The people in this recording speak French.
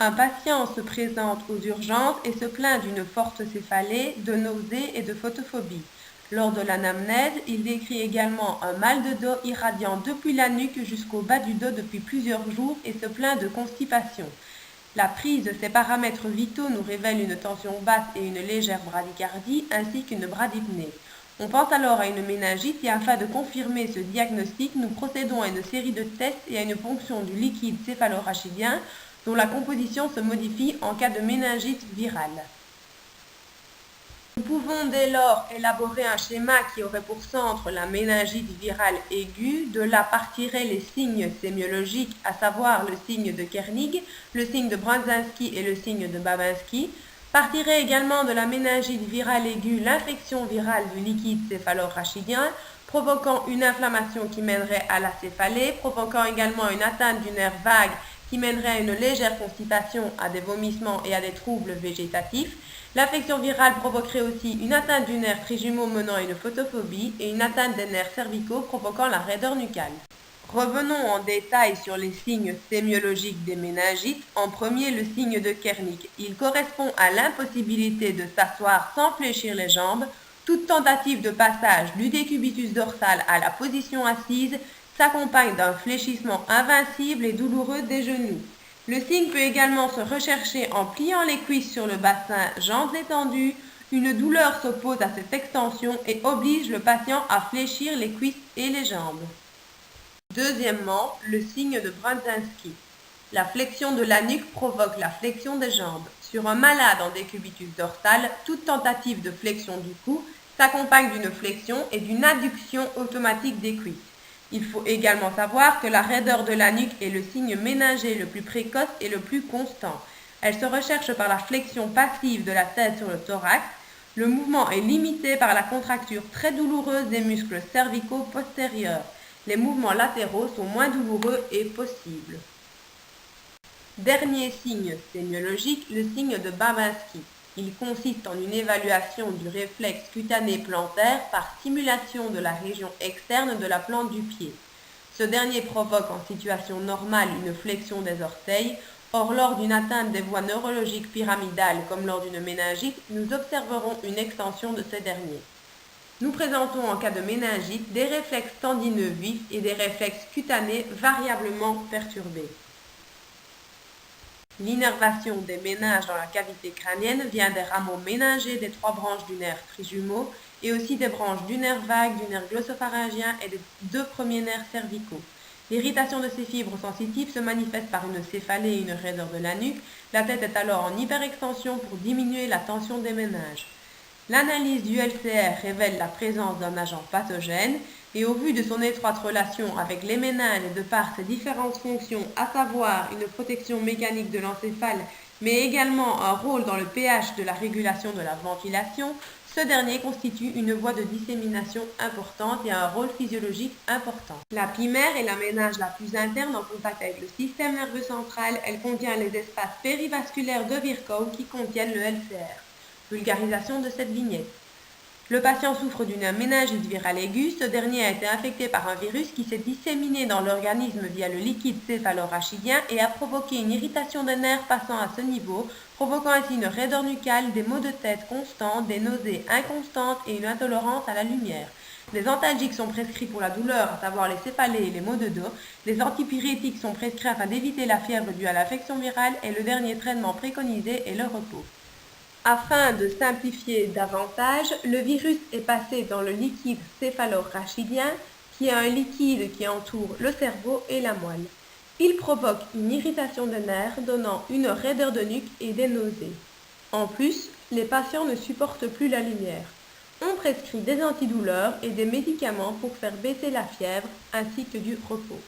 Un patient se présente aux urgences et se plaint d'une forte céphalée, de nausées et de photophobie. Lors de l'anamnèse, il décrit également un mal de dos irradiant depuis la nuque jusqu'au bas du dos depuis plusieurs jours et se plaint de constipation. La prise de ces paramètres vitaux nous révèle une tension basse et une légère bradycardie ainsi qu'une bradypnée. On pense alors à une méningite et afin de confirmer ce diagnostic, nous procédons à une série de tests et à une ponction du liquide céphalorachidien dont la composition se modifie en cas de méningite virale. Nous pouvons dès lors élaborer un schéma qui aurait pour centre la méningite virale aiguë. De là partiraient les signes sémiologiques, à savoir le signe de Kernig, le signe de Brudzinski et le signe de Babinski. Partirait également de la méningite virale aiguë l'infection virale du liquide céphalorachidien, provoquant une inflammation qui mènerait à la céphalée, provoquant également une atteinte du nerf vague qui mènerait à une légère constipation, à des vomissements et à des troubles végétatifs. L'infection virale provoquerait aussi une atteinte du nerf trijumeau menant à une photophobie et une atteinte des nerfs cervicaux provoquant la raideur nucale. Revenons en détail sur les signes sémiologiques des méningites. En premier, le signe de Kernig. Il correspond à l'impossibilité de s'asseoir sans fléchir les jambes. Toute tentative de passage du décubitus dorsal à la position assise s'accompagne d'un fléchissement invincible et douloureux des genoux. Le signe peut également se rechercher en pliant les cuisses sur le bassin, jambes étendues. Une douleur s'oppose à cette extension et oblige le patient à fléchir les cuisses et les jambes. Deuxièmement, le signe de Brudzinski. La flexion de la nuque provoque la flexion des jambes. Sur un malade en décubitus dorsal, toute tentative de flexion du cou s'accompagne d'une flexion et d'une adduction automatique des cuisses. Il faut également savoir que la raideur de la nuque est le signe méningé le plus précoce et le plus constant. Elle se recherche par la flexion passive de la tête sur le thorax. Le mouvement est limité par la contracture très douloureuse des muscles cervicaux postérieurs. Les mouvements latéraux sont moins douloureux et possibles. Dernier signe sémiologique, le signe de Babinski. Il consiste en une évaluation du réflexe cutané plantaire par stimulation de la région externe de la plante du pied. Ce dernier provoque en situation normale une flexion des orteils. Or, lors d'une atteinte des voies neurologiques pyramidales comme lors d'une méningite, nous observerons une extension de ces derniers. Nous présentons en cas de méningite des réflexes tendineux vifs et des réflexes cutanés variablement perturbés. L'innervation des méninges dans la cavité crânienne vient des rameaux méningés des 3 branches du nerf trijumeau et aussi des branches du nerf vague, du nerf glossopharyngien et des 2 premiers nerfs cervicaux. L'irritation de ces fibres sensitives se manifeste par une céphalée et une raideur de la nuque. La tête est alors en hyperextension pour diminuer la tension des méninges. L'analyse du LCR révèle la présence d'un agent pathogène et au vu de son étroite relation avec les méninges et de par ses différentes fonctions, à savoir une protection mécanique de l'encéphale, mais également un rôle dans le pH de la régulation de la ventilation, ce dernier constitue une voie de dissémination importante et a un rôle physiologique important. La pymère est la méninge la plus interne en contact avec le système nerveux central. Elle contient les espaces périvasculaires de Virchow qui contiennent le LCR. Vulgarisation de cette vignette. Le patient souffre d'une méningite virale aiguë. Ce dernier a été infecté par un virus qui s'est disséminé dans l'organisme via le liquide céphalorachidien et a provoqué une irritation des nerfs passant à ce niveau, provoquant ainsi une raideur nucale, des maux de tête constants, des nausées inconstantes et une intolérance à la lumière. Les antalgiques sont prescrits pour la douleur, à savoir les céphalées et les maux de dos. Les antipyrétiques sont prescrits afin d'éviter la fièvre due à l'infection virale et le dernier traitement préconisé est le repos. Afin de simplifier davantage, le virus est passé dans le liquide céphalorachidien, qui est un liquide qui entoure le cerveau et la moelle. Il provoque une irritation des nerfs, donnant une raideur de nuque et des nausées. En plus, les patients ne supportent plus la lumière. On prescrit des antidouleurs et des médicaments pour faire baisser la fièvre, ainsi que du repos.